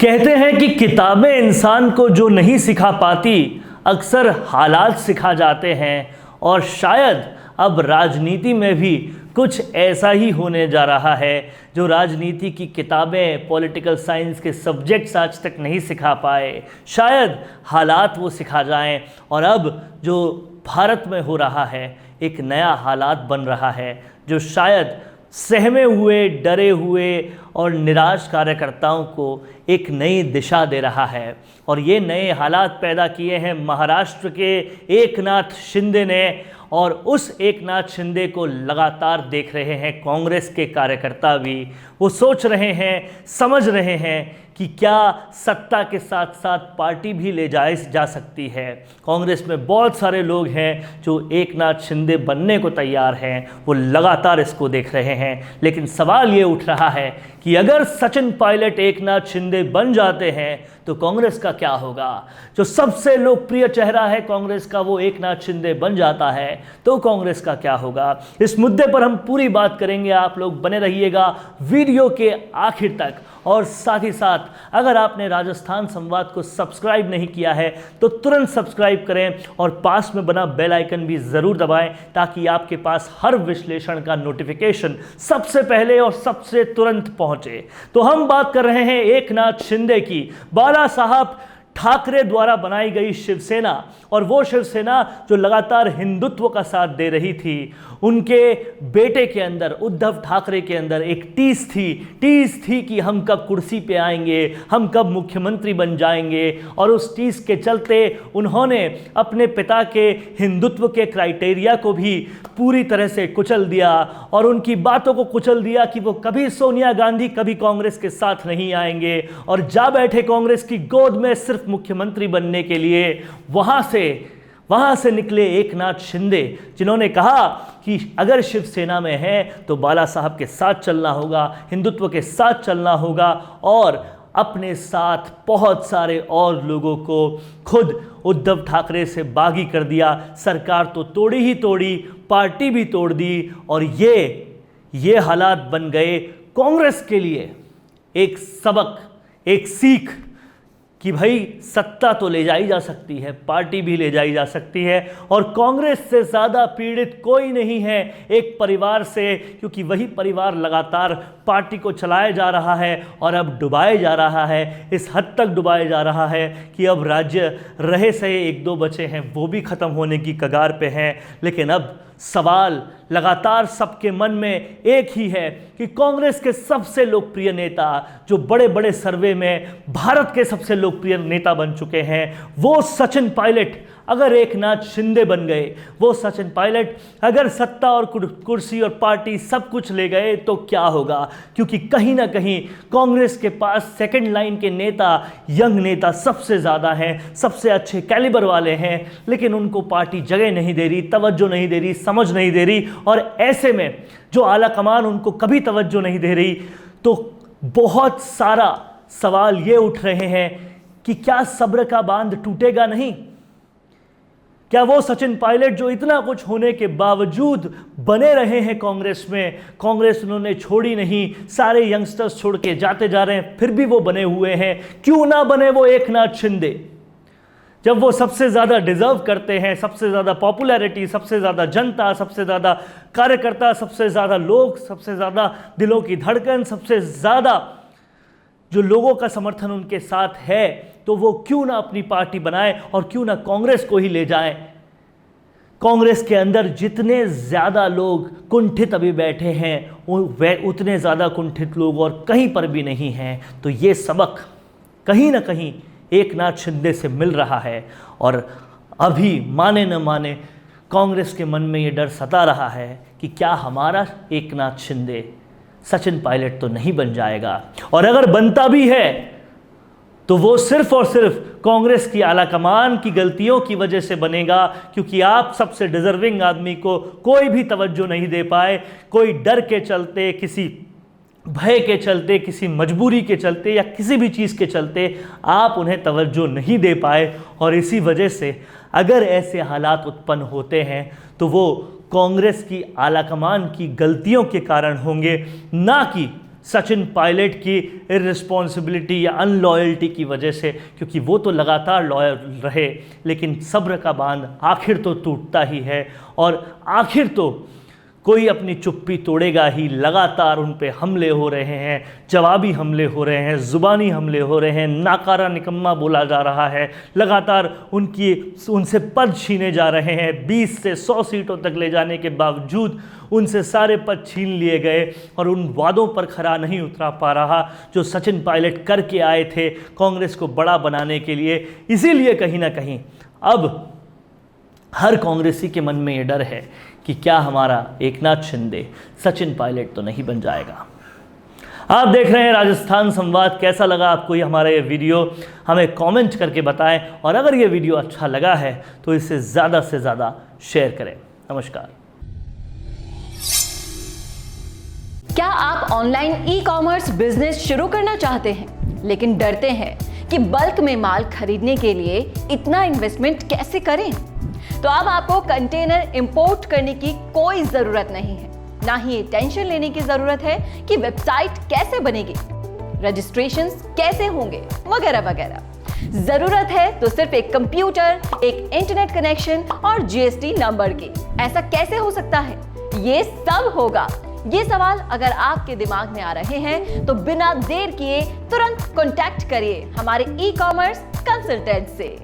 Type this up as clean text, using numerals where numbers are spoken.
कहते हैं कि किताबें इंसान को जो नहीं सिखा पाती अक्सर हालात सिखा जाते हैं और शायद अब राजनीति में भी कुछ ऐसा ही होने जा रहा है। जो राजनीति की किताबें पॉलिटिकल साइंस के सब्जेक्ट्स आज तक नहीं सिखा पाए, शायद हालात वो सिखा जाएं। और अब जो भारत में हो रहा है, एक नया हालात बन रहा है जो शायद सहमे हुए, डरे हुए और निराश कार्यकर्ताओं को एक नई दिशा दे रहा है। और ये नए हालात पैदा किए हैं महाराष्ट्र के एकनाथ शिंदे ने, और उस एकनाथ शिंदे को लगातार देख रहे हैं कांग्रेस के कार्यकर्ता भी। वो सोच रहे हैं, समझ रहे हैं कि क्या सत्ता के साथ साथ पार्टी भी ले जा सकती है। कांग्रेस में बहुत सारे लोग हैं जो एकनाथ शिंदे बनने को तैयार हैं, वो लगातार इसको देख रहे हैं। लेकिन सवाल ये उठ रहा है कि अगर सचिन पायलट एकनाथ शिंदे बन जाते हैं तो कांग्रेस का क्या होगा। जो सबसे लोकप्रिय चेहरा है कांग्रेस का वो एकनाथ शिंदे बन जाता है तो कांग्रेस का क्या होगा। इस मुद्दे पर हम पूरी बात करेंगे, आप लोग बने रहिएगा वीडियो के आखिर तक। और साथ ही साथ अगर आपने राजस्थान संवाद को सब्सक्राइब नहीं किया है तो तुरंत सब्सक्राइब करें और पास में बना बेल आइकन भी ज़रूर दबाएं ताकि आपके पास हर विश्लेषण का नोटिफिकेशन सबसे पहले और सबसे तुरंत पहुंचे। तो हम बात कर रहे हैं एकनाथ शिंदे की, बाला साहब ठाकरे द्वारा बनाई गई शिवसेना। और वो शिवसेना जो लगातार हिंदुत्व का साथ दे रही थी, उनके बेटे के अंदर उद्धव ठाकरे के अंदर एक टीस थी कि हम कब कुर्सी पे आएंगे, हम कब मुख्यमंत्री बन जाएंगे। और उस टीस के चलते उन्होंने अपने पिता के हिंदुत्व के क्राइटेरिया को भी पूरी तरह से कुचल दिया और उनकी बातों को कुचल दिया कि वो कभी सोनिया गांधी, कभी कांग्रेस के साथ नहीं आएंगे। और जा बैठे कांग्रेस की गोद में सिर्फ मुख्यमंत्री बनने के लिए। वहां से निकले एकनाथ शिंदे, जिन्होंने कहा कि अगर शिवसेना में है तो बाला साहब के साथ चलना होगा, हिंदुत्व के साथ चलना होगा। और अपने साथ बहुत सारे और लोगों को खुद उद्धव ठाकरे से बागी कर दिया। सरकार तो तोड़ी ही तोड़ी, पार्टी भी तोड़ दी। और ये हालात बन गए कांग्रेस के लिए एक सबक, एक सीख कि भाई सत्ता तो ले जाई जा सकती है, पार्टी भी ले जाई जा सकती है। और कांग्रेस से ज़्यादा पीड़ित कोई नहीं है एक परिवार से, क्योंकि वही परिवार लगातार पार्टी को चलाया जा रहा है और अब डुबाया जा रहा है। इस हद तक डुबाया जा रहा है कि अब राज्य रहे सहे एक दो बचे हैं वो भी ख़त्म होने की कगार पे हैं। लेकिन अब सवाल लगातार सबके मन में एक ही है कि कांग्रेस के सबसे लोकप्रिय नेता, जो बड़े बड़े सर्वे में भारत के सबसे लोकप्रिय नेता बन चुके हैं, वो सचिन पायलट अगर एकनाथ शिंदे बन गए, वो सचिन पायलट अगर सत्ता और कुर्सी और पार्टी सब कुछ ले गए तो क्या होगा। क्योंकि कहीं ना कहीं कांग्रेस के पास सेकंड लाइन के नेता, यंग नेता सबसे ज़्यादा हैं, सबसे अच्छे कैलिबर वाले हैं, लेकिन उनको पार्टी जगह नहीं दे रही, तवज्जो नहीं दे रही, समझ नहीं दे रही। और ऐसे में जो आला कमान उनको कभी तवज्जो नहीं दे रही, तो बहुत सारा सवाल ये उठ रहे हैं कि क्या सब्र का बांध टूटेगा नहीं। क्या वो सचिन पायलट जो इतना कुछ होने के बावजूद बने रहे हैं कांग्रेस में, कांग्रेस उन्होंने छोड़ी नहीं, सारे यंगस्टर्स छोड़ के जाते जा रहे हैं, फिर भी वो बने हुए हैं। क्यों ना बने वो एकनाथ शिंदे, जब वो सबसे ज़्यादा डिजर्व करते हैं, सबसे ज़्यादा पॉपुलैरिटी, सबसे ज़्यादा जनता, सबसे ज़्यादा कार्यकर्ता, सबसे ज़्यादा लोग, सबसे ज़्यादा दिलों की धड़कन, सबसे ज़्यादा जो लोगों का समर्थन उनके साथ है, तो वो क्यों ना अपनी पार्टी बनाए और क्यों ना कांग्रेस को ही ले जाए। कांग्रेस के अंदर जितने ज़्यादा लोग कुंठित अभी बैठे हैं, उतने ज़्यादा कुंठित लोग और कहीं पर भी नहीं हैं। तो ये सबक कहीं ना कहीं एकनाथ शिंदे से मिल रहा है। और अभी माने न माने कांग्रेस के मन में ये डर सता रहा है कि क्या हमारा एकनाथ शिंदे सचिन पायलट तो नहीं बन जाएगा। और अगर बनता भी है तो वो सिर्फ और सिर्फ कांग्रेस की आलाकमान की गलतियों की वजह से बनेगा, क्योंकि आप सबसे डिजर्विंग आदमी को कोई भी तवज्जो नहीं दे पाए। कोई डर के चलते, किसी भय के चलते, किसी मजबूरी के चलते या किसी भी चीज़ के चलते आप उन्हें तवज्जो नहीं दे पाए। और इसी वजह से अगर ऐसे हालात उत्पन्न होते हैं तो वो कांग्रेस की आलाकमान की गलतियों के कारण होंगे, ना कि सचिन पायलट की इर्रिस्पॉन्सिबिलिटी या अनलॉयल्टी की वजह से, क्योंकि वो तो लगातार लॉयल रहे, लेकिन सब्र का बांध आखिर तो टूटता ही है और आखिर तो कोई अपनी चुप्पी तोड़ेगा ही। लगातार उन पे हमले हो रहे हैं, जवाबी हमले हो रहे हैं, ज़ुबानी हमले हो रहे हैं, नाकारा निकम्मा बोला जा रहा है, लगातार उनसे पद छीने जा रहे हैं। 20 से 100 सीटों तक ले जाने के बावजूद उनसे सारे पद छीन लिए गए और उन वादों पर खरा नहीं उतरा पा रहा जो सचिन पायलट करके आए थे कांग्रेस को बड़ा बनाने के लिए। इसीलिए कहीं ना कहीं अब हर कांग्रेसी के मन में ये डर है कि क्या हमारा एकनाथ शिंदे सचिन पायलट तो नहीं बन जाएगा। आप देख रहे हैं राजस्थान संवाद। कैसा लगा आपको ये हमारा ये वीडियो, हमें कमेंट करके बताएं और अगर ये वीडियो अच्छा लगा है तो इसे ज़्यादा से ज़्यादा शेयर करें। नमस्कार। क्या आप ऑनलाइन ई कॉमर्स बिजनेस शुरू करना चाहते हैं लेकिन डरते हैं कि बल्क में माल खरीदने के लिए इतना इन्वेस्टमेंट कैसे करें? तो अब आपको कंटेनर इंपोर्ट करने की कोई जरूरत नहीं है, ना ही ये टेंशन लेने की जरूरत है कि वेबसाइट कैसे बनेगी, रजिस्ट्रेशंस कैसे होंगे, वगैरह वगैरह। जरूरत है तो सिर्फ एक कंप्यूटर, एक इंटरनेट कनेक्शन और जीएसटी नंबर की। ऐसा कैसे हो सकता है? ये सब होगा। ये सवाल अगर आपके दिमाग में आ रहे हैं तो बिना देर किए तुरंत कॉन्टैक्ट करिए हमारे ई कॉमर्स कंसल्टेंट से।